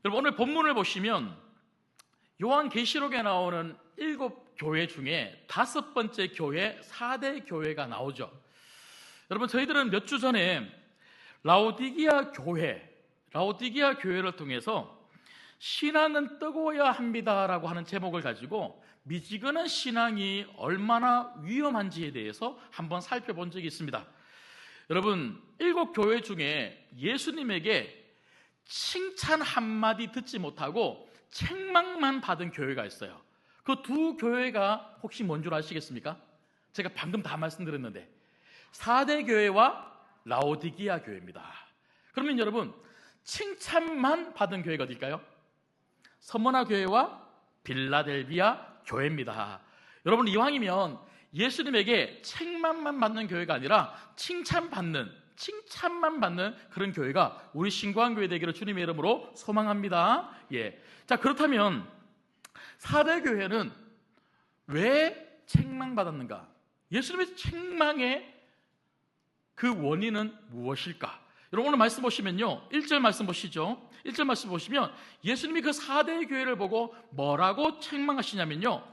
여러분, 오늘 본문을 보시면 요한계시록에 나오는 7교회 중에 5번째 교회, 4대 교회가 나오죠. 여러분, 저희들은 몇 주 전에 라오디게아 교회를 통해서 신앙은 뜨거워야 합니다라고 하는 제목을 가지고 미지근한 신앙이 얼마나 위험한지에 대해서 한번 살펴본 적이 있습니다. 여러분, 7교회 중에 예수님에게 칭찬 한마디 듣지 못하고 책망만 받은 교회가 있어요. 그 두 교회가 혹시 뭔 줄 아시겠습니까? 제가 방금 다 말씀드렸는데 4대 교회와 라오디게아 교회입니다. 그러면 여러분, 칭찬만 받은 교회가 어딜까요? 서머나 교회와 빌라델비아 교회입니다. 여러분, 이왕이면 예수님에게 책망만 받는 교회가 아니라 칭찬만 받는 그런 교회가 우리 신구한교회 되기를 주님의 이름으로 소망합니다. 자, 그렇다면 4대 교회는 왜 책망받았는가? 예수님의 책망의 그 원인은 무엇일까? 여러분, 오늘 말씀 보시면요, 1절 말씀 보시죠. 1절 말씀 보시면 예수님이 그 4대 교회를 보고 뭐라고 책망하시냐면요,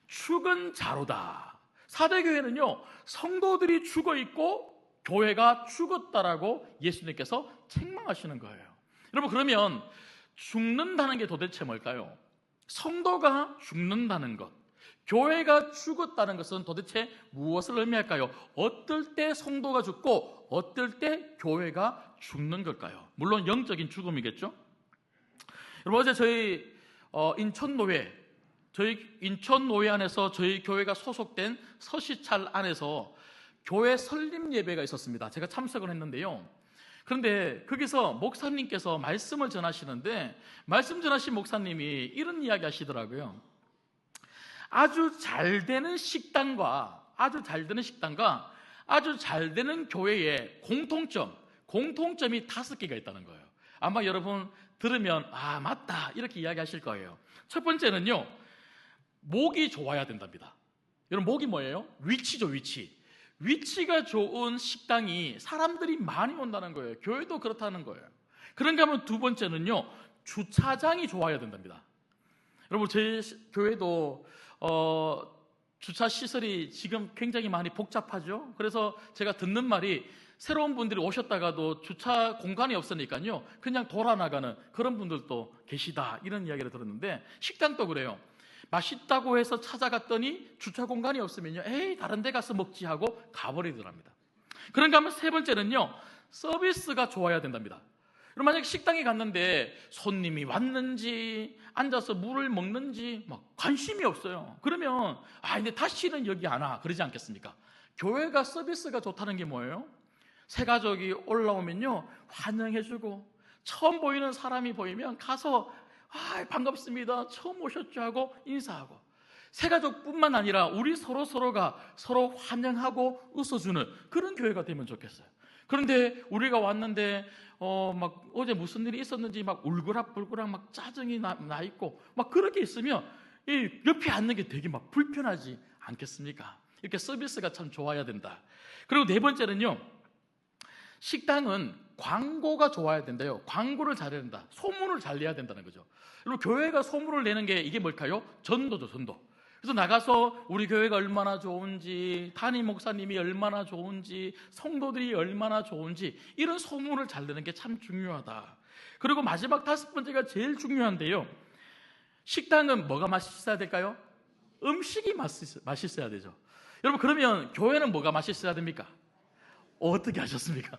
죽은 자로다. 4대 교회는요, 성도들이 죽어 있고 교회가 죽었다라고 예수님께서 책망하시는 거예요. 여러분, 그러면 죽는다는 게 도대체 뭘까요? 성도가 죽는다는 것, 교회가 죽었다는 것은 도대체 무엇을 의미할까요? 어떨 때 성도가 죽고 어떨 때 교회가 죽는 걸까요? 물론 영적인 죽음이겠죠. 여러분, 어제 저희 인천노회 안에서 저희 교회가 소속된 서시찰 안에서 교회 설립 예배가 있었습니다. 제가 참석을 했는데요, 그런데 거기서 목사님께서 말씀을 전하시는데 말씀 전하신 목사님이 이런 이야기 하시더라고요. 아주 잘 되는 식당과 아주 잘 되는 교회의 공통점이 5개가 있다는 거예요. 아마 여러분 들으면 아, 맞다, 이렇게 이야기하실 거예요. 첫 번째는요, 목이 좋아야 된답니다. 여러분, 목이 뭐예요? 위치죠, 위치가 좋은 식당이 사람들이 많이 온다는 거예요. 교회도 그렇다는 거예요. 그런가 하면 두 번째는요, 주차장이 좋아야 된답니다. 여러분, 제 교회도 주차 시설이 지금 굉장히 많이 복잡하죠. 그래서 제가 듣는 말이 새로운 분들이 오셨다가도 주차 공간이 없으니까요, 그냥 돌아나가는 그런 분들도 계시다, 이런 이야기를 들었는데, 식당도 그래요. 맛있다고 해서 찾아갔더니 주차 공간이 없으면요, 에이, 다른 데 가서 먹지 하고 가버리더랍니다. 그런가 하면 세 번째는요, 서비스가 좋아야 된답니다. 여러분, 만약에 식당에 갔는데 손님이 왔는지 앉아서 물을 먹는지 막 관심이 없어요. 그러면 근데 다시는 여기 안 와, 그러지 않겠습니까? 교회가 서비스가 좋다는 게 뭐예요? 새 가족이 올라오면요, 환영해주고, 처음 보이는 사람이 보이면 가서 반갑습니다, 처음 오셨죠 하고 인사하고, 새가족뿐만 아니라 우리 서로가 서로 환영하고 웃어주는 그런 교회가 되면 좋겠어요. 그런데 우리가 왔는데 막 어제 무슨 일이 있었는지 막 울그락불그락 막 짜증이 나 있고 막 그렇게 있으면 이 옆에 앉는 게 되게 막 불편하지 않겠습니까? 이렇게 서비스가 참 좋아야 된다. 그리고 네 번째는요, 식당은 광고가 좋아야 된대요. 광고를 잘해야 된다. 소문을 잘 내야 된다는 거죠. 그리고 교회가 소문을 내는 게 이게 뭘까요? 전도죠, 전도. 그래서 나가서 우리 교회가 얼마나 좋은지, 담임 목사님이 얼마나 좋은지, 성도들이 얼마나 좋은지, 이런 소문을 잘 내는 게 참 중요하다. 그리고 마지막 5번째가 제일 중요한데요, 식당은 뭐가 맛있어야 될까요? 음식이 맛있어야 되죠. 여러분, 그러면 교회는 뭐가 맛있어야 됩니까? 어떻게 하셨습니까?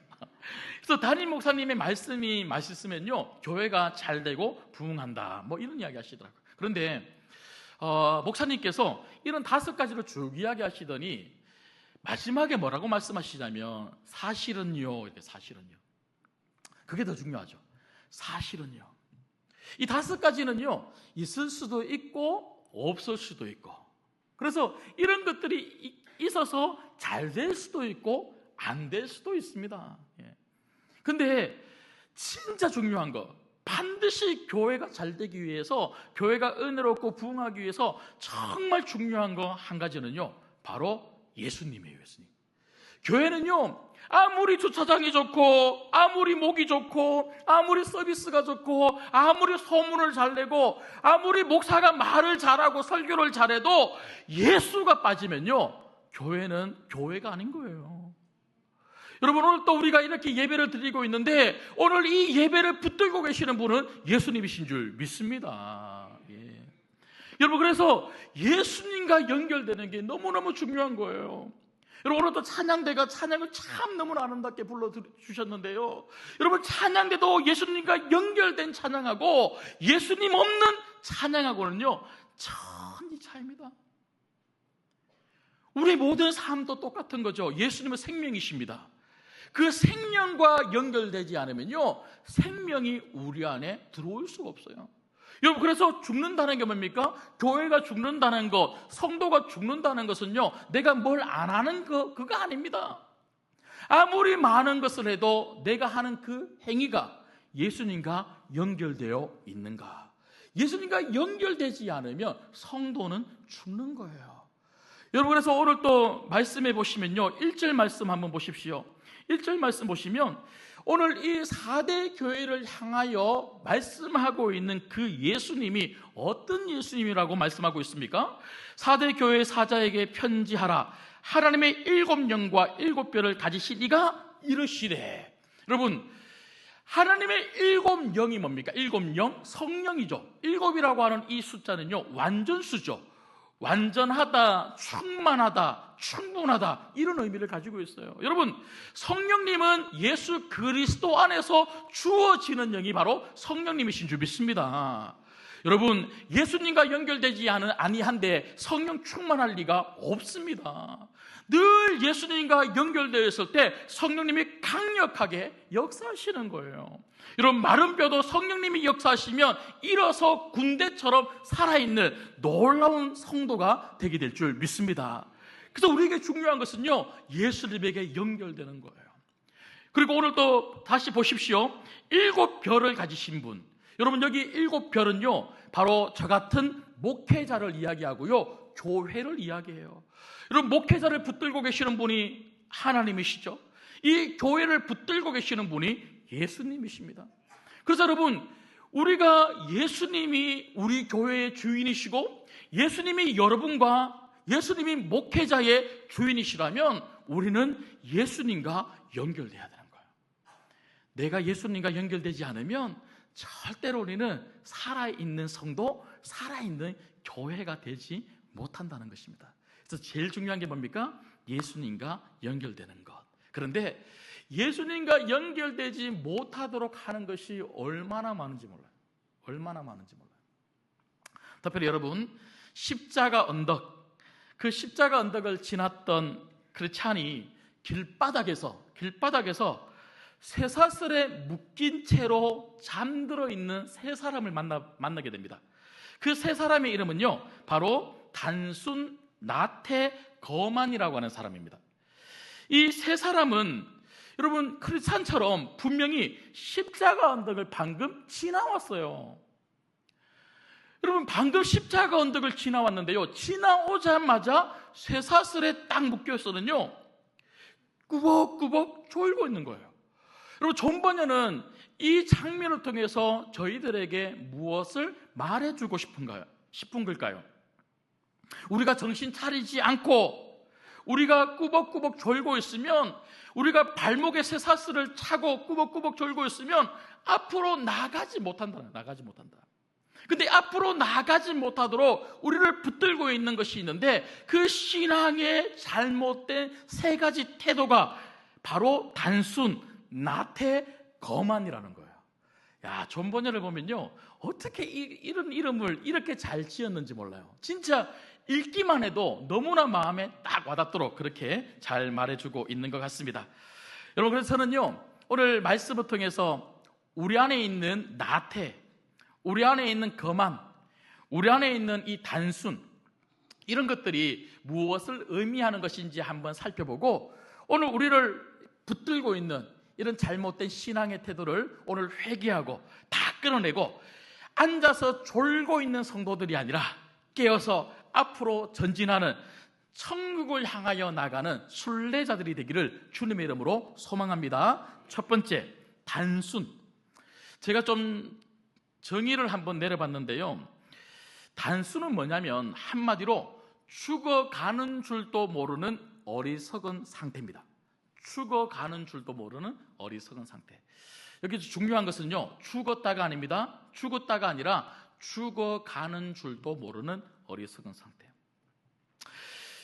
그래서 담임 목사님의 말씀이 맛있으면요, 교회가 잘 되고 부흥한다, 뭐 이런 이야기 하시더라고요. 그런데 목사님께서 이런 5가지로 쭉 이야기하시더니 마지막에 뭐라고 말씀하시냐면 사실은요, 이렇게 사실은요, 그게 더 중요하죠. 사실은요, 이 5가지는요, 있을 수도 있고 없을 수도 있고, 그래서 이런 것들이 있어서 잘 될 수도 있고 안 될 수도 있습니다. 근데 진짜 중요한 거, 반드시 교회가 잘 되기 위해서, 교회가 은혜롭고 부흥하기 위해서 정말 중요한 거 한 가지는요, 바로 예수님이에요. 예수님. 교회는요, 아무리 주차장이 좋고 아무리 목이 좋고 아무리 서비스가 좋고 아무리 소문을 잘 내고 아무리 목사가 말을 잘하고 설교를 잘해도 예수가 빠지면요, 교회는 교회가 아닌 거예요. 여러분, 오늘 또 우리가 이렇게 예배를 드리고 있는데 오늘 이 예배를 붙들고 계시는 분은 예수님이신 줄 믿습니다. 예. 여러분, 그래서 예수님과 연결되는 게 너무너무 중요한 거예요. 여러분, 오늘 또 찬양대가 찬양을 참 너무나 아름답게 불러주셨는데요, 여러분, 찬양대도 예수님과 연결된 찬양하고 예수님 없는 찬양하고는요 천지 차이입니다. 우리 모든 삶도 똑같은 거죠. 예수님은 생명이십니다. 그 생명과 연결되지 않으면요 생명이 우리 안에 들어올 수가 없어요. 여러분, 그래서 죽는다는 게 뭡니까? 교회가 죽는다는 것, 성도가 죽는다는 것은요, 내가 뭘 안 하는 그거 아닙니다. 아무리 많은 것을 해도 내가 하는 그 행위가 예수님과 연결되어 있는가? 예수님과 연결되지 않으면 성도는 죽는 거예요. 여러분, 그래서 오늘 또 말씀해 보시면요, 1절 말씀 한번 보십시오. 1절 말씀 보시면 오늘 이 4대 교회를 향하여 말씀하고 있는 그 예수님이 어떤 예수님이라고 말씀하고 있습니까? 4대 교회 사자에게 편지하라. 하나님의 7영과 7뼈를 가지신 이가 이르시되. 여러분, 하나님의 7영이 뭡니까? 7영, 성령이죠. 7이라고 하는 이 숫자는요 완전수죠. 완전하다, 충만하다, 충분하다, 이런 의미를 가지고 있어요. 여러분, 성령님은 예수 그리스도 안에서 주어지는 영이 바로 성령님이신 줄 믿습니다. 여러분, 예수님과 연결되지 아니한데 성령 충만할 리가 없습니다. 늘 예수님과 연결되어 있을 때 성령님이 강력하게 역사하시는 거예요. 여러분, 마른 뼈도 성령님이 역사하시면 일어서 군대처럼 살아있는 놀라운 성도가 되게 될 줄 믿습니다. 그래서 우리에게 중요한 것은요, 예수님에게 연결되는 거예요. 그리고 오늘 또 다시 보십시오. 7별을 가지신 분. 여러분, 여기 7별은요 바로 저 같은 목회자를 이야기하고요, 교회를 이야기해요. 여러분, 목회자를 붙들고 계시는 분이 하나님이시죠. 이 교회를 붙들고 계시는 분이 예수님이십니다. 그래서 여러분, 우리가 예수님이 우리 교회의 주인이시고 예수님이 예수님이 목회자의 주인이시라면 우리는 예수님과 연결돼야 되는 거예요. 내가 예수님과 연결되지 않으면 절대로 우리는 살아있는 성도, 살아있는 교회가 되지 못한다는 것입니다. 그래서 제일 중요한 게 뭡니까? 예수님과 연결되는 것. 그런데 예수님과 연결되지 못하도록 하는 것이 얼마나 많은지 몰라요. 얼마나 많은지 몰라요. 특별히 여러분, 십자가 언덕, 그 십자가 언덕을 지났던 크리스찬이 길바닥에서 쇠사슬에 묶인 채로 잠들어 있는 세 사람을 만나게 됩니다. 그 세 사람의 이름은요 바로 단순, 나태, 거만이라고 하는 사람입니다. 이 세 사람은 여러분, 크리스찬처럼 분명히 십자가 언덕을 방금 지나왔어요. 여러분, 방금 십자가 언덕을 지나왔는데요, 지나오자마자 쇠사슬에 딱 묶여서는요 꾸벅꾸벅 졸고 있는 거예요. 여러분, 존 번연은 이 장면을 통해서 저희들에게 무엇을 말해주고 싶은 걸까요? 우리가 정신 차리지 않고 우리가 꾸벅꾸벅 졸고 있으면, 우리가 발목에 쇠사슬을 차고 꾸벅꾸벅 졸고 있으면 앞으로 나가지 못한다. 근데 앞으로 나가지 못하도록 우리를 붙들고 있는 것이 있는데, 그 신앙의 잘못된 세 가지 태도가 바로 단순, 나태, 거만이라는 거예요. 야, 존 번연을 보면요, 어떻게 이런 이름을 이렇게 잘 지었는지 몰라요. 진짜 읽기만 해도 너무나 마음에 딱 와닿도록 그렇게 잘 말해주고 있는 것 같습니다. 여러분, 그래서 저는요 오늘 말씀을 통해서 우리 안에 있는 나태, 우리 안에 있는 거만, 우리 안에 있는 이 단순, 이런 것들이 무엇을 의미하는 것인지 한번 살펴보고, 오늘 우리를 붙들고 있는 이런 잘못된 신앙의 태도를 오늘 회개하고 다 끊어내고, 앉아서 졸고 있는 성도들이 아니라 깨어서 앞으로 전진하는 천국을 향하여 나가는 순례자들이 되기를 주님의 이름으로 소망합니다. 첫 번째, 단순. 제가 좀 정의를 한번 내려봤는데요, 단순은 뭐냐면 한마디로 죽어가는 줄도 모르는 어리석은 상태입니다. 죽어가는 줄도 모르는 어리석은 상태. 여기서 중요한 것은요, 죽었다가 아닙니다. 죽었다가 아니라 죽어가는 줄도 모르는 어리석은 상태.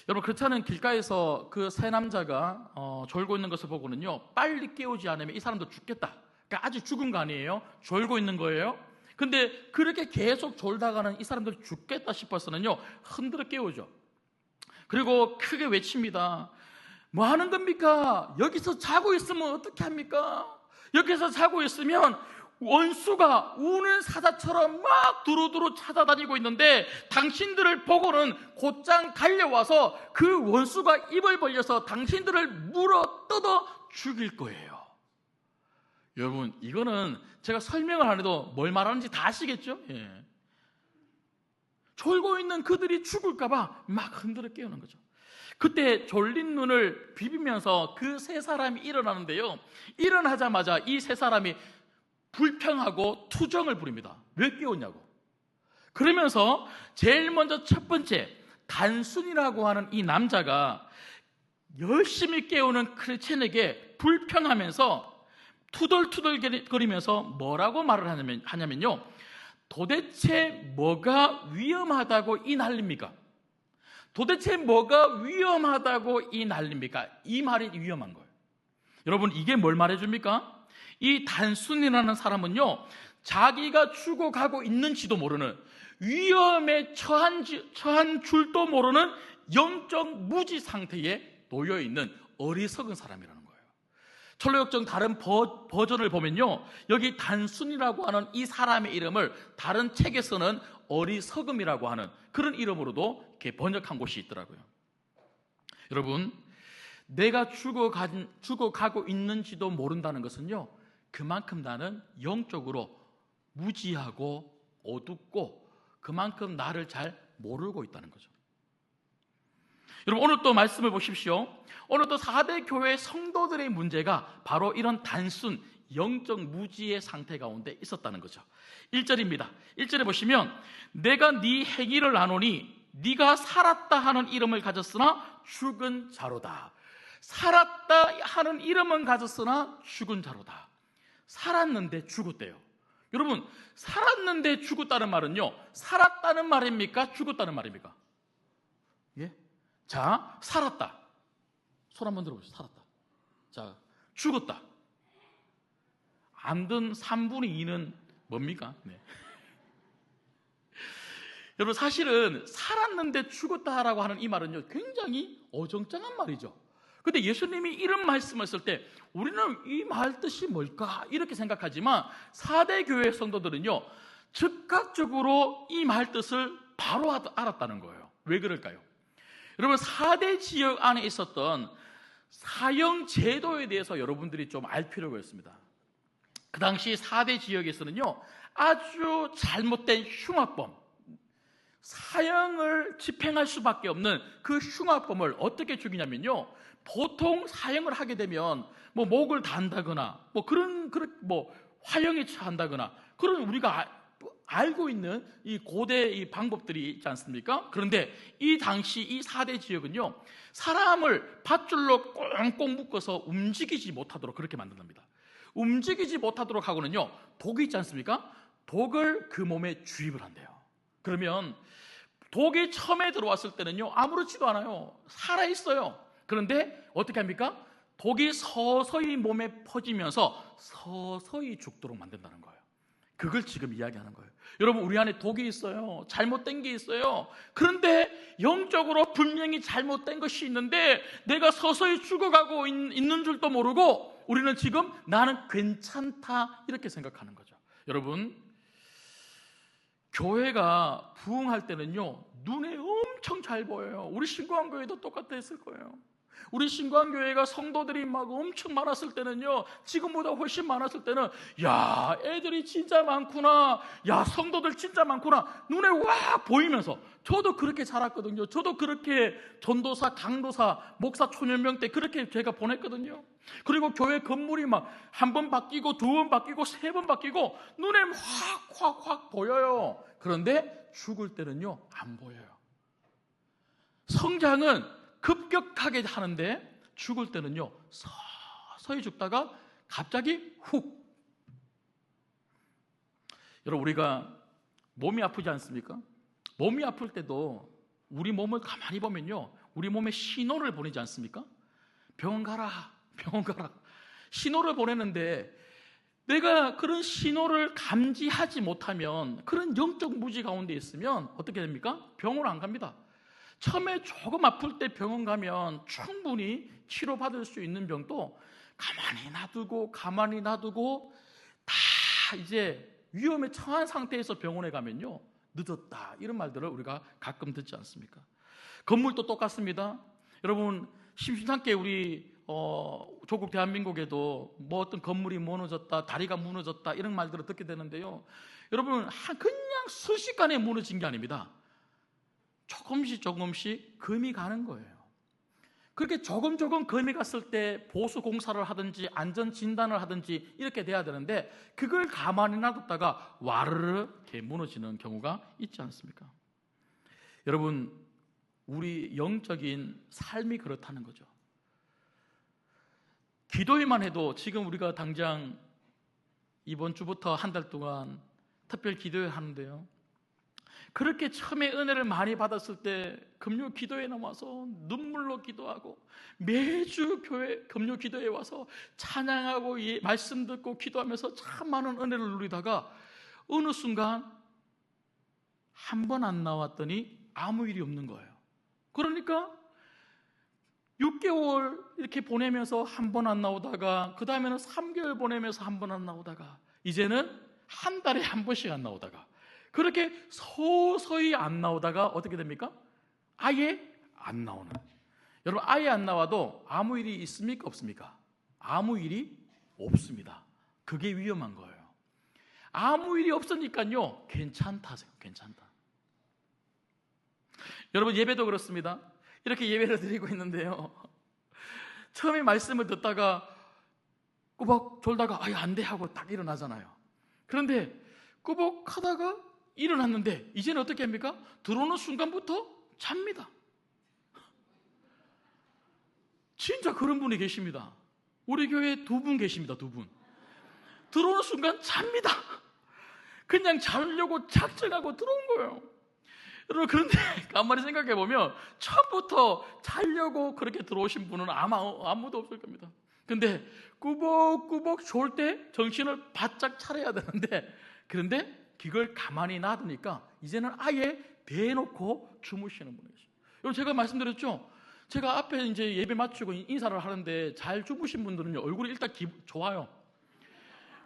여러분, 그렇지 않은 길가에서 그 세 남자가 졸고 있는 것을 보고는요, 빨리 깨우지 않으면 이 사람도 죽겠다. 그러니까 아직 죽은 거 아니에요. 졸고 있는 거예요. 근데 그렇게 계속 졸다가는 이 사람들 죽겠다 싶어서는요, 흔들어 깨우죠. 그리고 크게 외칩니다. 뭐 하는 겁니까? 여기서 자고 있으면 어떻게 합니까? 여기서 자고 있으면 원수가 우는 사자처럼 막 두루두루 찾아다니고 있는데 당신들을 보고는 곧장 달려와서 그 원수가 입을 벌려서 당신들을 물어 뜯어 죽일 거예요. 여러분, 이거는 제가 설명을 안 해도 뭘 말하는지 다 아시겠죠? 예. 졸고 있는 그들이 죽을까봐 막 흔들어 깨우는 거죠. 그때 졸린 눈을 비비면서 그 세 사람이 일어나는데요, 일어나자마자 이 세 사람이 불평하고 투정을 부립니다. 왜 깨웠냐고. 그러면서 제일 먼저 첫 번째, 단순이라고 하는 이 남자가 열심히 깨우는 크리스천에게 불평하면서 투덜투덜거리면서 뭐라고 말을 하냐면요, 도대체 뭐가 위험하다고 이 난립니까? 도대체 뭐가 위험하다고 이 난립니까? 이 말이 위험한 거예요. 여러분, 이게 뭘 말해줍니까? 이 단순이라는 사람은요, 자기가 죽어가고 있는지도 모르는, 위험에 처한 줄도 모르는 영적 무지 상태에 놓여있는 어리석은 사람이라는 거예요. 철로역정 다른 버전을 보면요, 여기 단순이라고 하는 이 사람의 이름을 다른 책에서는 어리석음이라고 하는 그런 이름으로도 이렇게 번역한 곳이 있더라고요. 여러분, 내가 죽어가고 있는지도 모른다는 것은요, 그만큼 나는 영적으로 무지하고 어둡고 그만큼 나를 잘 모르고 있다는 거죠. 여러분, 오늘 또 말씀을 보십시오. 오늘 또 4대 교회 성도들의 문제가 바로 이런 단순 영적 무지의 상태 가운데 있었다는 거죠. 1절입니다. 1절에 보시면, 내가 네 행위를 아노니 네가 살았다 하는 이름을 가졌으나 죽은 자로다. 살았다 하는 이름은 가졌으나 죽은 자로다. 살았는데 죽었대요. 여러분, 살았는데 죽었다는 말은요, 살았다는 말입니까? 죽었다는 말입니까? 예? 자, 살았다. 손 한번 들어보세요. 살았다. 자, 죽었다. 안 든 3분의 2는 뭡니까? 네. 여러분, 사실은 살았는데 죽었다라고 하는 이 말은요, 굉장히 어정쩡한 말이죠. 근데 예수님이 이런 말씀을 했을 때 우리는 이 말 뜻이 뭘까? 이렇게 생각하지만 4대 교회 성도들은요, 즉각적으로 이 말 뜻을 바로 알았다는 거예요. 왜 그럴까요? 여러분, 4대 지역 안에 있었던 사형 제도에 대해서 여러분들이 좀 알 필요가 있습니다. 그 당시 4대 지역에서는요, 아주 잘못된 흉악범, 사형을 집행할 수밖에 없는 그 흉악범을 어떻게 죽이냐면요, 보통 사형을 하게 되면 뭐 목을 단다거나 그런 화형에 처한다거나 그런 우리가 알고 있는 이 고대 이 방법들이 있지 않습니까? 그런데 이 당시 이 4대 지역은요, 사람을 밧줄로 꽁꽁 묶어서 움직이지 못하도록 그렇게 만든답니다. 움직이지 못하도록 하고는요, 독이 있지 않습니까? 독을 그 몸에 주입을 한대요. 그러면 독이 처음에 들어왔을 때는요, 아무렇지도 않아요. 살아있어요. 그런데 어떻게 합니까? 독이 서서히 몸에 퍼지면서 서서히 죽도록 만든다는 거예요. 그걸 지금 이야기하는 거예요. 여러분, 우리 안에 독이 있어요. 잘못된 게 있어요. 그런데 영적으로 분명히 잘못된 것이 있는데 내가 서서히 죽어가고 있는 줄도 모르고 우리는 지금 나는 괜찮다 이렇게 생각하는 거죠. 여러분, 교회가 부흥할 때는요, 눈에 엄청 잘 보여요. 우리 신구한 교회도 똑같았을 거예요. 우리 신광교회가 성도들이 막 엄청 많았을 때는요, 지금보다 훨씬 많았을 때는 야, 애들이 진짜 많구나, 야, 성도들 진짜 많구나, 눈에 와 보이면서, 저도 그렇게 자랐거든요. 저도 그렇게 전도사, 강도사, 목사 초년명 때 그렇게 제가 보냈거든요. 그리고 교회 건물이 막 한 번 바뀌고 두 번 바뀌고 세 번 바뀌고 눈에 확 보여요. 그런데 죽을 때는요, 안 보여요. 성장은 급격하게 하는데 죽을 때는요, 서서히 죽다가 갑자기 훅. 여러분, 우리가 몸이 아프지 않습니까? 몸이 아플 때도 우리 몸을 가만히 보면요, 우리 몸에 신호를 보내지 않습니까? 병원 가라, 병원 가라. 신호를 보내는데 내가 그런 신호를 감지하지 못하면, 그런 영적 무지 가운데 있으면 어떻게 됩니까? 병원 안 갑니다. 처음에 조금 아플 때 병원 가면 충분히 치료받을 수 있는 병도 가만히 놔두고 다 이제 위험에 처한 상태에서 병원에 가면요, 늦었다, 이런 말들을 우리가 가끔 듣지 않습니까? 건물도 똑같습니다. 여러분, 심심찮게 우리 조국 대한민국에도 뭐 어떤 건물이 무너졌다, 다리가 무너졌다, 이런 말들을 듣게 되는데요, 여러분, 그냥 순식간에 무너진 게 아닙니다. 조금씩 금이 가는 거예요. 그렇게 조금 금이 갔을 때 보수 공사를 하든지 안전 진단을 하든지 이렇게 돼야 되는데, 그걸 가만히 놔뒀다가 와르르 이렇게 무너지는 경우가 있지 않습니까? 여러분, 우리 영적인 삶이 그렇다는 거죠. 기도에만 해도 지금 우리가 당장 이번 주부터 한 달 동안 특별 기도회 하는데요, 그렇게 처음에 은혜를 많이 받았을 때 금요 기도회에 나와서 눈물로 기도하고, 매주 교회 금요 기도회에 와서 찬양하고 말씀 듣고 기도하면서 참 많은 은혜를 누리다가 어느 순간 한 번 안 나왔더니 아무 일이 없는 거예요. 그러니까 6개월 이렇게 보내면서 한 번 안 나오다가, 그 다음에는 3개월 보내면서 한 번 안 나오다가, 이제는 한 달에 한 번씩 안 나오다가, 그렇게 서서히 안 나오다가 어떻게 됩니까? 아예 안 나오는. 여러분, 아예 안 나와도 아무 일이 있습니까? 없습니까? 아무 일이 없습니다. 그게 위험한 거예요. 아무 일이 없으니까요, 괜찮다. 여러분, 예배도 그렇습니다. 이렇게 예배를 드리고 있는데요, 처음에 말씀을 듣다가 꾸벅 졸다가 안 돼 하고 딱 일어나잖아요. 그런데 꾸벅 하다가 일어났는데 이제는 어떻게 합니까? 들어오는 순간부터 잡니다. 진짜 그런 분이 계십니다. 우리 교회에 2분 계십니다. 2분. 들어오는 순간 잡니다. 그냥 자려고 작정하고 들어온 거예요. 여러분, 그런데 가만히 생각해 보면 처음부터 자려고 그렇게 들어오신 분은 아마 아무도 없을 겁니다. 근데 꾸벅꾸벅 졸 때 정신을 바짝 차려야 되는데, 그런데 그걸 가만히 놔두니까 이제는 아예 대놓고 주무시는 분이 계십니다. 여러분, 제가 말씀드렸죠? 제가 앞에 이제 예배 마치고 인사를 하는데 잘 주무신 분들은요, 얼굴이 일단 좋아요.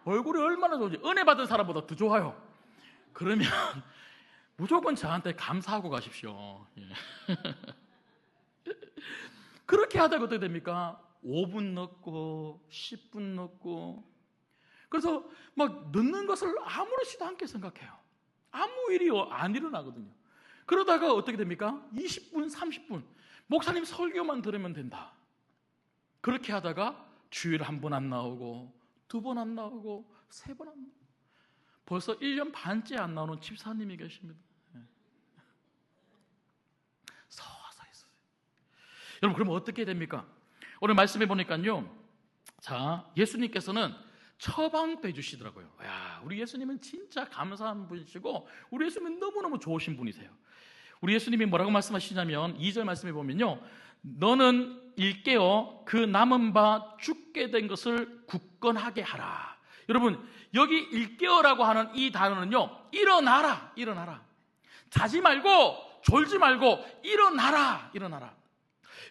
얼굴이 얼마나 좋은지, 은혜 받은 사람보다 더 좋아요. 그러면 무조건 저한테 감사하고 가십시오. 그렇게 하다가 어떻게 됩니까? 5분 넣고 10분 넣고, 그래서 막 넣는 것을 아무렇지도 않게 생각해요. 아무 일이 안 일어나거든요. 그러다가 어떻게 됩니까? 20분, 30분 목사님 설교만 들으면 된다. 그렇게 하다가 주일 한 번 안 나오고, 2번 안 나오고, 3번 안 나오고, 벌써 1년 반째 안 나오는 집사님이 계십니다. 서서히. 여러분, 그러면 어떻게 됩니까? 오늘 말씀해 보니까요, 자, 예수님께서는 처방도 해주시더라고요. 야, 우리 예수님은 진짜 감사한 분이시고, 우리 예수님은 너무너무 좋으신 분이세요. 우리 예수님이 뭐라고 말씀하시냐면 2절 말씀해 보면요, 너는 일깨어 그 남은 바 죽게 된 것을 굳건하게 하라. 여러분, 여기 일깨어라고 하는 이 단어는요, 일어나라. 자지 말고 졸지 말고 일어나라.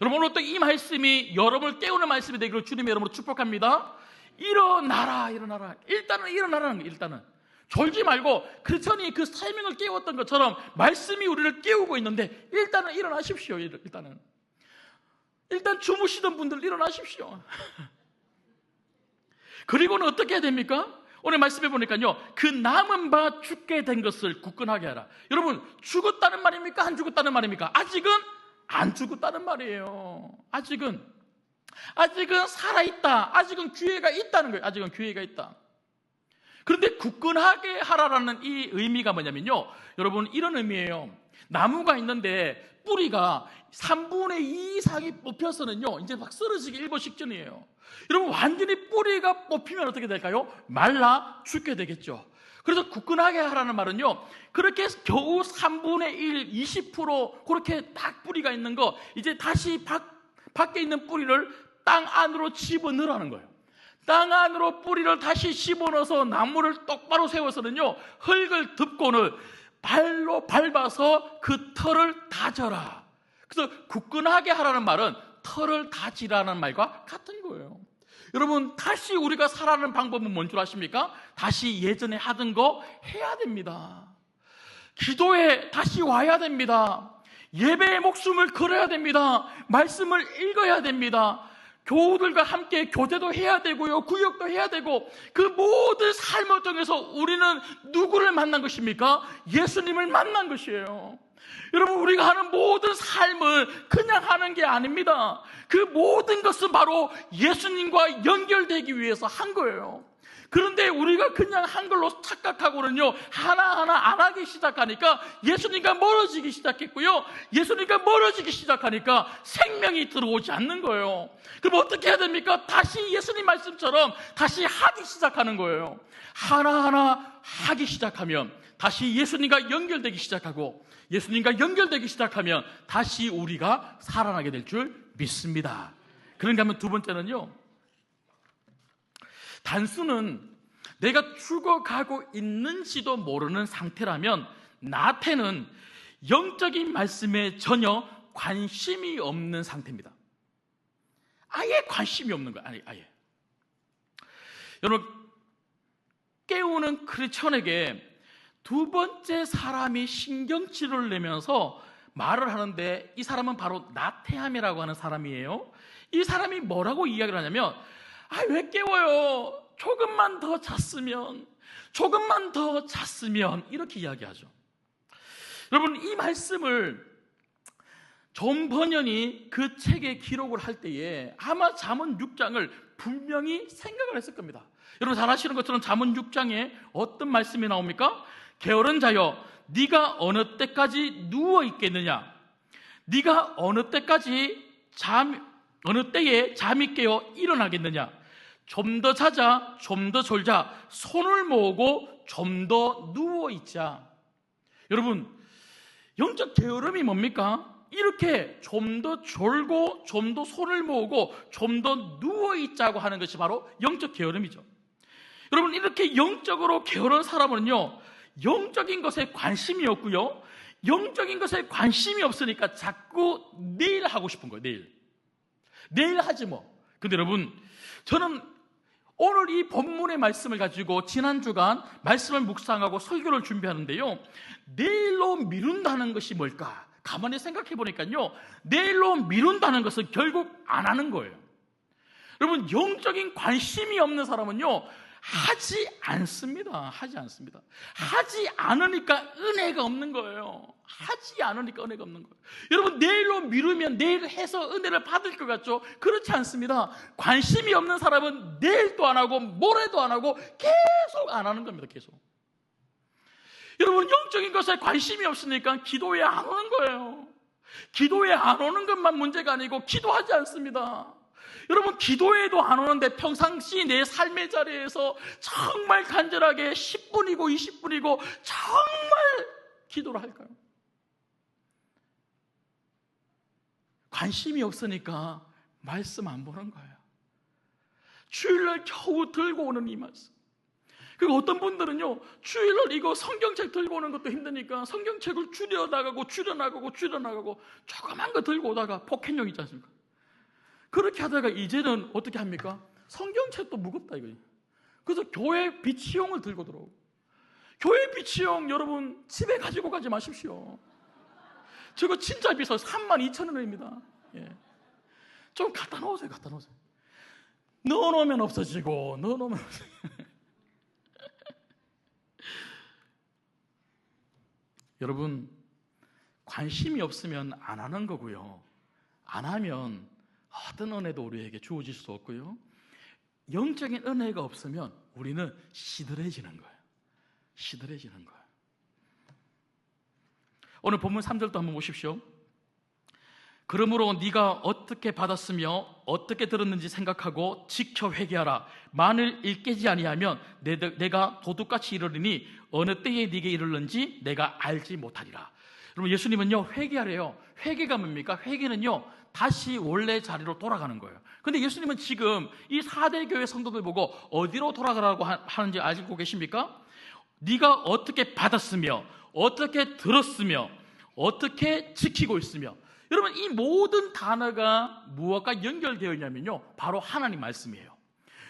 여러분, 오늘 또 이 말씀이 여러분을 깨우는 말씀이 되기를 주님의 이름으로 축복합니다. 일어나라. 일단은 일어나라는 거예요. 일단은 졸지 말고, 그렇더니 그 사명을 깨웠던 것처럼 말씀이 우리를 깨우고 있는데 일단은 일어나십시오. 일단은 일단 주무시던 분들 일어나십시오. 그리고는 어떻게 해야 됩니까? 오늘 말씀해 보니까요, 그 남은 바 죽게 된 것을 굳건하게 하라. 여러분, 죽었다는 말입니까? 안 죽었다는 말입니까? 아직은 안 죽었다는 말이에요. 아직은 살아있다. 아직은 기회가 있다는 거예요. 아직은 기회가 있다. 그런데 굳건하게 하라라는 이 의미가 뭐냐면요, 여러분, 이런 의미예요. 나무가 있는데 뿌리가 3분의 2 이상이 뽑혀서는요, 이제 막 쓰러지기 일보 직전이에요. 여러분, 완전히 뿌리가 뽑히면 어떻게 될까요? 말라 죽게 되겠죠. 그래서 굳건하게 하라는 말은요, 그렇게 겨우 3분의 1, 20% 그렇게 딱 뿌리가 있는 거, 이제 다시 밖에 있는 뿌리를 땅 안으로 집어넣으라는 거예요. 땅 안으로 뿌리를 다시 집어넣어서 나무를 똑바로 세워서는요, 흙을 덮고는 발로 밟아서 그 털을 다져라. 그래서 굳건하게 하라는 말은 털을 다지라는 말과 같은 거예요. 여러분, 다시 우리가 살아가는 방법은 뭔 줄 아십니까? 다시 예전에 하던 거 해야 됩니다. 기도에 다시 와야 됩니다. 예배의 목숨을 걸어야 됩니다. 말씀을 읽어야 됩니다. 교우들과 함께 교대도 해야 되고요, 구역도 해야 되고, 그 모든 삶을 통해서 우리는 누구를 만난 것입니까? 예수님을 만난 것이에요. 여러분, 우리가 하는 모든 삶은 그냥 하는 게 아닙니다. 그 모든 것은 바로 예수님과 연결되기 위해서 한 거예요. 그런데 우리가 그냥 한 걸로 착각하고는요, 하나하나 안 하기 시작하니까 예수님과 멀어지기 시작했고요, 예수님과 멀어지기 시작하니까 생명이 들어오지 않는 거예요. 그럼 어떻게 해야 됩니까? 다시 예수님 말씀처럼 다시 하기 시작하는 거예요. 하나하나 하기 시작하면 다시 예수님과 연결되기 시작하고, 예수님과 연결되기 시작하면 다시 우리가 살아나게 될 줄 믿습니다. 그런가 하면 두 번째는요, 단수는 내가 죽어가고 있는지도 모르는 상태라면 나한테는 영적인 말씀에 전혀 관심이 없는 상태입니다. 아예 관심이 없는 거예요. 아예. 여러분, 깨우는 크리스천에게 두 번째 사람이 신경질을 내면서 말을 하는데, 이 사람은 바로 나태함이라고 하는 사람이에요. 이 사람이 뭐라고 이야기를 하냐면, 왜 깨워요? 조금만 더 잤으면, 이렇게 이야기하죠. 여러분, 이 말씀을 존 버년이 그 책에 기록을 할 때에 아마 잠언 6장을 분명히 생각을 했을 겁니다. 여러분, 잘 아시는 것처럼 잠언 6장에 어떤 말씀이 나옵니까? 게으른 자여, 네가 어느 때까지 누워 있겠느냐? 네가 어느 때에 잠이 깨어 일어나겠느냐? 좀 더 자자, 좀 더 졸자, 손을 모으고 좀 더 누워 있자. 여러분, 영적 게으름이 뭡니까? 이렇게 좀 더 졸고, 좀 더 손을 모으고, 좀 더 누워 있자고 하는 것이 바로 영적 게으름이죠. 여러분, 이렇게 영적으로 게으른 사람은요, 영적인 것에 관심이 없고요, 영적인 것에 관심이 없으니까 자꾸 내일 하고 싶은 거예요. 내일 하지 뭐. 근데 여러분, 저는 오늘 이 본문의 말씀을 가지고 지난 주간 말씀을 묵상하고 설교를 준비하는데요, 내일로 미룬다는 것이 뭘까? 가만히 생각해 보니까요, 내일로 미룬다는 것은 결국 안 하는 거예요. 여러분, 영적인 관심이 없는 사람은요, 하지 않습니다. 하지 않으니까 은혜가 없는 거예요. 여러분, 내일로 미루면 내일 해서 은혜를 받을 것 같죠? 그렇지 않습니다. 관심이 없는 사람은 내일도 안 하고 모레도 안 하고 계속 안 하는 겁니다. 계속. 여러분, 영적인 것에 관심이 없으니까 기도에 안 오는 거예요. 기도에 안 오는 것만 문제가 아니고 기도하지 않습니다. 여러분, 기도에도 안 오는데 평상시 내 삶의 자리에서 정말 간절하게 10분이고 20분이고 정말 기도를 할까요? 관심이 없으니까 말씀 안 보는 거예요. 주일날 겨우 들고 오는 이 말씀. 그리고 어떤 분들은요, 주일날 이거 성경책 들고 오는 것도 힘드니까 성경책을 줄여나가고 조그만 거 들고 오다가 포켓용 있지 않습니까? 그렇게 하다가 이제는 어떻게 합니까? 성경책도 무겁다 이거예요. 그래서 교회 비치용을 들고 들어오고, 교회 비치용 여러분 집에 가지고 가지 마십시오. 저거 진짜 비싸요. 32,000원입니다. 예. 좀 갖다 놓으세요. 갖다 놓으세요. 넣어놓으면 없어지고 넣어놓으면 없어지고. 여러분, 관심이 없으면 안 하는 거고요, 안 하면 어떤 은혜도 우리에게 주어질 수 없고요, 영적인 은혜가 없으면 우리는 시들해지는 거예요. 시들해지는 거예요. 오늘 본문 3절도 한번 보십시오. 그러므로 네가 어떻게 받았으며 어떻게 들었는지 생각하고 지켜 회개하라. 만일 일깨지 아니하면 내가 도둑같이 이르리니 어느 때에 네게 이르는지 내가 알지 못하리라. 여러분, 예수님은요 회개하래요. 회개가 뭡니까? 회개는요 다시 원래 자리로 돌아가는 거예요. 근데 예수님은 지금 이 4대 교회 성도들 보고 어디로 돌아가라고 하는지 알고 계십니까? 네가 어떻게 받았으며 어떻게 들었으며 어떻게 지키고 있으며. 여러분, 이 모든 단어가 무엇과 연결되어 있냐면요 바로 하나님 말씀이에요.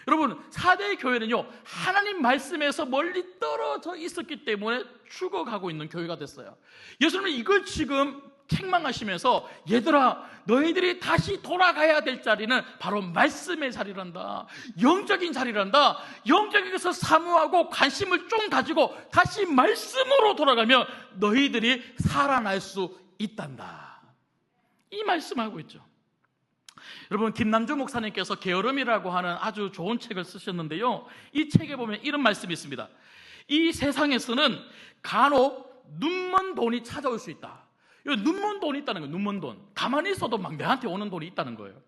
여러분, 4대 교회는요 하나님 말씀에서 멀리 떨어져 있었기 때문에 죽어가고 있는 교회가 됐어요. 예수님은 이걸 지금 책망하시면서 얘들아, 너희들이 다시 돌아가야 될 자리는 바로 말씀의 자리란다. 영적인 자리란다. 영적인 것을 사모하고 관심을 좀 가지고 다시 말씀으로 돌아가면 너희들이 살아날 수 있단다. 이 말씀하고 있죠. 여러분, 김남주 목사님께서 게으름이라고 하는 아주 좋은 책을 쓰셨는데요, 이 책에 보면 이런 말씀이 있습니다. 이 세상에서는 간혹 눈먼 돈이 찾아올 수 있다. 눈먼 돈이 있다는 거예요. 눈먼 돈. 가만히 있어도 막 내한테 오는 돈이 있다는 거예요.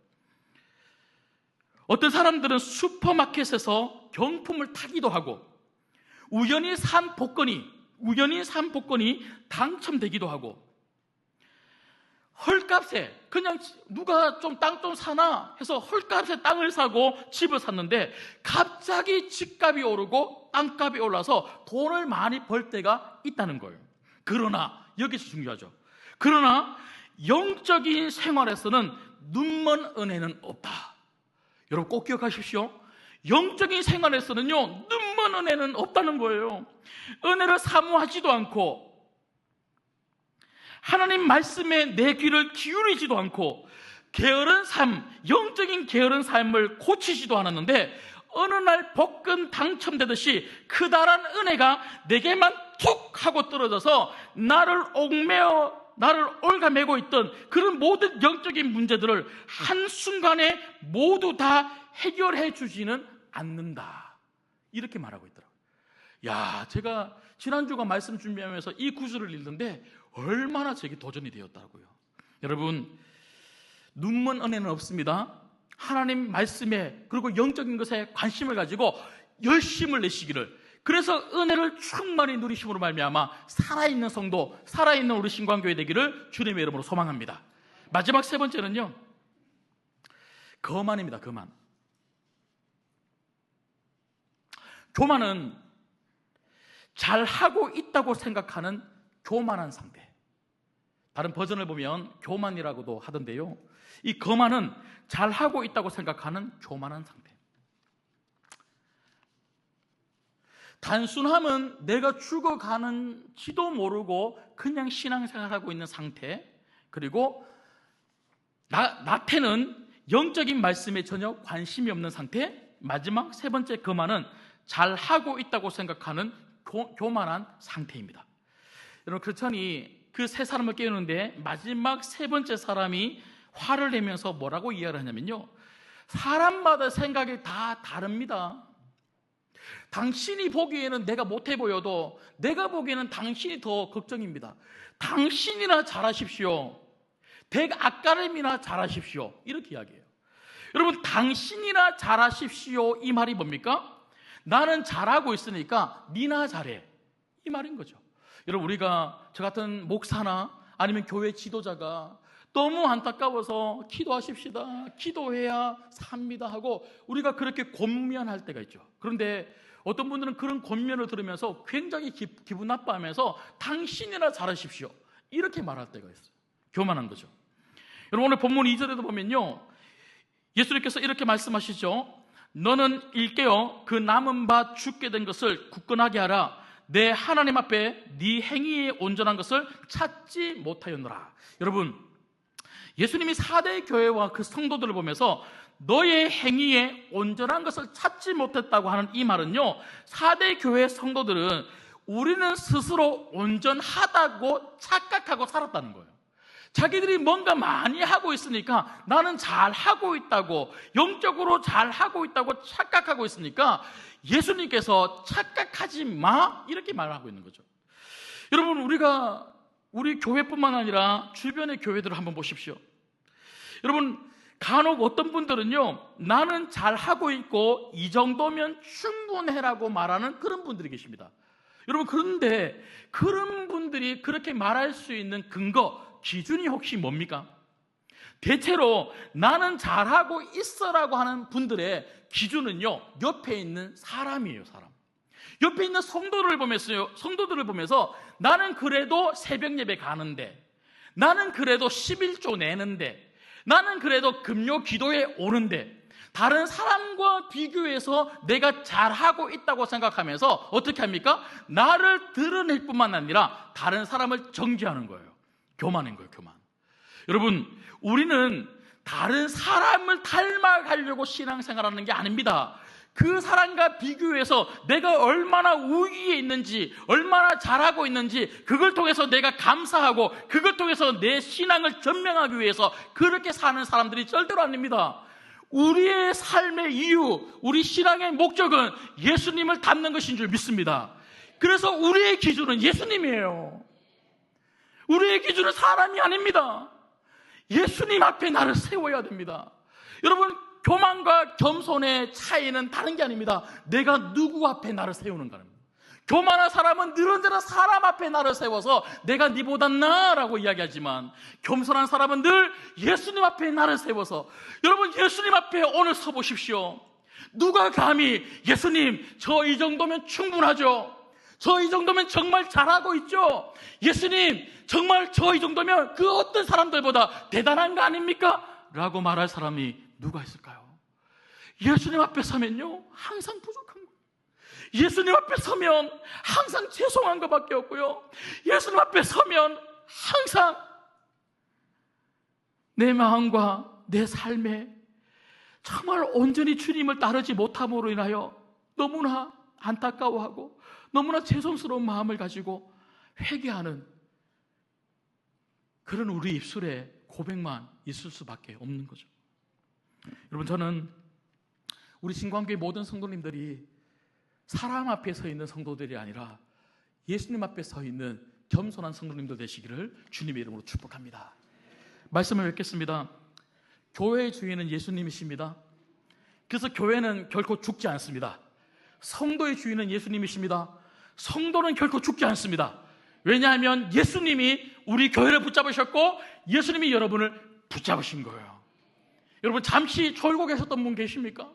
어떤 사람들은 슈퍼마켓에서 경품을 타기도 하고 우연히 산 복권이 당첨되기도 하고, 헐값에 그냥 누가 좀 땅 좀 사나 해서 헐값에 땅을 사고 집을 샀는데 갑자기 집값이 오르고 땅값이 올라서 돈을 많이 벌 때가 있다는 거예요. 그러나 여기서 중요하죠. 그러나 영적인 생활에서는 눈먼 은혜는 없다. 여러분 꼭 기억하십시오. 영적인 생활에서는요 눈먼 은혜는 없다는 거예요. 은혜를 사모하지도 않고 하나님 말씀에 내 귀를 기울이지도 않고 게으른 삶, 영적인 게으른 삶을 고치지도 않았는데 어느 날 복권 당첨되듯이 크다란 은혜가 내게만 툭 하고 떨어져서 나를 얽어매고 있던 그런 모든 영적인 문제들을 한순간에 모두 다 해결해 주지는 않는다. 이렇게 말하고 있더라고요. 야, 제가 지난주가 말씀 준비하면서 이 구절을 읽는데 얼마나 제게 도전이 되었다고요. 여러분, 눈먼 은혜는 없습니다. 하나님 말씀에 그리고 영적인 것에 관심을 가지고 열심을 내시기를, 그래서 은혜를 충만히 누리심으로 말미암아 살아있는 성도, 살아있는 우리 신광교회 되기를 주님의 이름으로 소망합니다. 마지막 세 번째는요, 거만입니다. 거만. 교만은 잘하고 있다고 생각하는 교만한 상태. 다른 버전을 보면 교만이라고도 하던데요, 이 거만은 잘하고 있다고 생각하는 교만한 상태. 단순함은 내가 죽어가는지도 모르고 그냥 신앙생활하고 있는 상태, 그리고 나태는 영적인 말씀에 전혀 관심이 없는 상태. 마지막 세 번째 거만은 잘하고 있다고 생각하는 교만한 상태입니다. 여러분, 크리스천이 그 세 사람을 깨우는데 마지막 세 번째 사람이 화를 내면서 뭐라고 이해를 하냐면요, 사람마다 생각이 다 다릅니다. 당신이 보기에는 내가 못해 보여도 내가 보기에는 당신이 더 걱정입니다. 당신이나 잘하십시오. 대학가림이나 잘하십시오. 이렇게 이야기해요. 여러분, 당신이나 잘하십시오, 이 말이 뭡니까? 나는 잘하고 있으니까 니나 잘해, 이 말인 거죠. 여러분, 우리가 저 같은 목사나 아니면 교회 지도자가 너무 안타까워서 기도하십시다, 기도해야 삽니다 하고 우리가 그렇게 권면할 때가 있죠. 그런데 어떤 분들은 그런 권면을 들으면서 굉장히 기분 나빠하면서 당신이나 잘하십시오, 이렇게 말할 때가 있어요. 교만한 거죠. 여러분, 오늘 본문 2절에도 보면요, 예수님께서 이렇게 말씀하시죠. 너는 일깨어 그 남은 바 죽게 된 것을 굳건하게 하라. 내 하나님 앞에 네 행위에 온전한 것을 찾지 못하였노라. 여러분, 예수님이 4대 교회와 그 성도들을 보면서 너의 행위에 온전한 것을 찾지 못했다고 하는 이 말은요, 4대 교회 성도들은 우리는 스스로 온전하다고 착각하고 살았다는 거예요. 자기들이 뭔가 많이 하고 있으니까 나는 잘하고 있다고, 영적으로 잘하고 있다고 착각하고 있으니까 예수님께서 착각하지 마, 이렇게 말하고 있는 거죠. 여러분, 우리 교회뿐만 아니라 주변의 교회들을 한번 보십시오. 여러분, 간혹 어떤 분들은요, 나는 잘하고 있고 이 정도면 충분해라고 말하는 그런 분들이 계십니다. 여러분, 그런데 그런 분들이 그렇게 말할 수 있는 근거, 기준이 혹시 뭡니까? 대체로 나는 잘하고 있어라고 하는 분들의 기준은요, 옆에 있는 사람이에요. 사람. 옆에 있는 성도들을 보면서 나는 그래도 새벽 예배 가는데, 나는 그래도 11조 내는데, 나는 그래도 금요 기도에 오는데, 다른 사람과 비교해서 내가 잘하고 있다고 생각하면서 어떻게 합니까? 나를 드러낼 뿐만 아니라 다른 사람을 정죄하는 거예요. 교만인 거예요, 교만. 여러분, 우리는 다른 사람을 닮아가려고 신앙생활하는 게 아닙니다. 그 사람과 비교해서 내가 얼마나 우위에 있는지, 얼마나 잘하고 있는지, 그걸 통해서 내가 감사하고 그걸 통해서 내 신앙을 전명하기 위해서 그렇게 사는 사람들이 절대로 아닙니다. 우리의 삶의 이유, 우리 신앙의 목적은 예수님을 닮는 것인 줄 믿습니다. 그래서 우리의 기준은 예수님이에요. 우리의 기준은 사람이 아닙니다. 예수님 앞에 나를 세워야 됩니다. 여러분, 교만과 겸손의 차이는 다른 게 아닙니다. 내가 누구 앞에 나를 세우는 거입니다. 교만한 사람은 늘 언제나 사람 앞에 나를 세워서 내가 니보다 나라고 이야기하지만, 겸손한 사람은 늘 예수님 앞에 나를 세워서, 여러분, 예수님 앞에 오늘 서보십시오. 누가 감히 예수님, 저 이 정도면 충분하죠, 저 이 정도면 정말 잘하고 있죠, 예수님 정말 저 이 정도면 그 어떤 사람들보다 대단한 거 아닙니까? 라고 말할 사람이 누가 있을까요? 예수님 앞에 서면요, 항상 부족한 거예요. 예수님 앞에 서면 항상 죄송한 것밖에 없고요, 예수님 앞에 서면 항상 내 마음과 내 삶에 정말 온전히 주님을 따르지 못함으로 인하여 너무나 안타까워하고 너무나 죄송스러운 마음을 가지고 회개하는 그런 우리 입술에 고백만 있을 수밖에 없는 거죠. 여러분, 저는 우리 신광교회 모든 성도님들이 사람 앞에 서 있는 성도들이 아니라 예수님 앞에 서 있는 겸손한 성도님들 되시기를 주님의 이름으로 축복합니다. 말씀을 뵙겠습니다. 교회의 주인은 예수님이십니다. 그래서 교회는 결코 죽지 않습니다. 성도의 주인은 예수님이십니다. 성도는 결코 죽지 않습니다. 왜냐하면 예수님이 우리 교회를 붙잡으셨고 예수님이 여러분을 붙잡으신 거예요. 여러분, 잠시 졸고 계셨던 분 계십니까?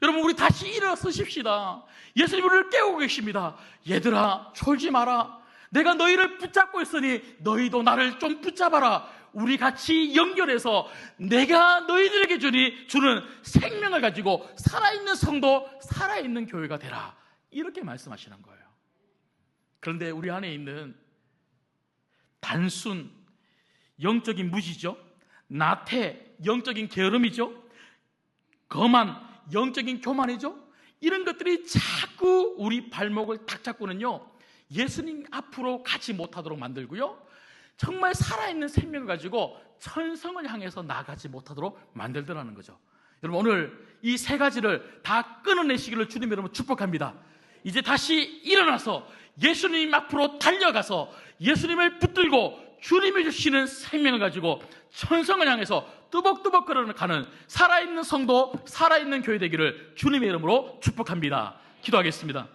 여러분, 우리 다시 일어서십시다. 예수님이 우리를 깨우고 계십니다. 얘들아, 졸지 마라. 내가 너희를 붙잡고 있으니 너희도 나를 좀 붙잡아라. 우리 같이 연결해서 내가 너희들에게 주는 생명을 가지고 살아있는 성도, 살아있는 교회가 되라. 이렇게 말씀하시는 거예요. 그런데 우리 안에 있는 단순 영적인 무지죠, 나태 영적인 게으름이죠, 거만 영적인 교만이죠, 이런 것들이 자꾸 우리 발목을 탁 잡고는요, 예수님 앞으로 가지 못하도록 만들고요, 정말 살아있는 생명을 가지고 천성을 향해서 나가지 못하도록 만들더라는 거죠. 여러분, 오늘 이 세 가지를 다 끊어내시기를 주님 여러분 축복합니다. 이제 다시 일어나서 예수님 앞으로 달려가서 예수님을 붙들고 주님이 주시는 생명을 가지고 천성을 향해서 뚜벅뚜벅 걸어가는 살아있는 성도, 살아있는 교회 되기를 주님의 이름으로 축복합니다. 기도하겠습니다.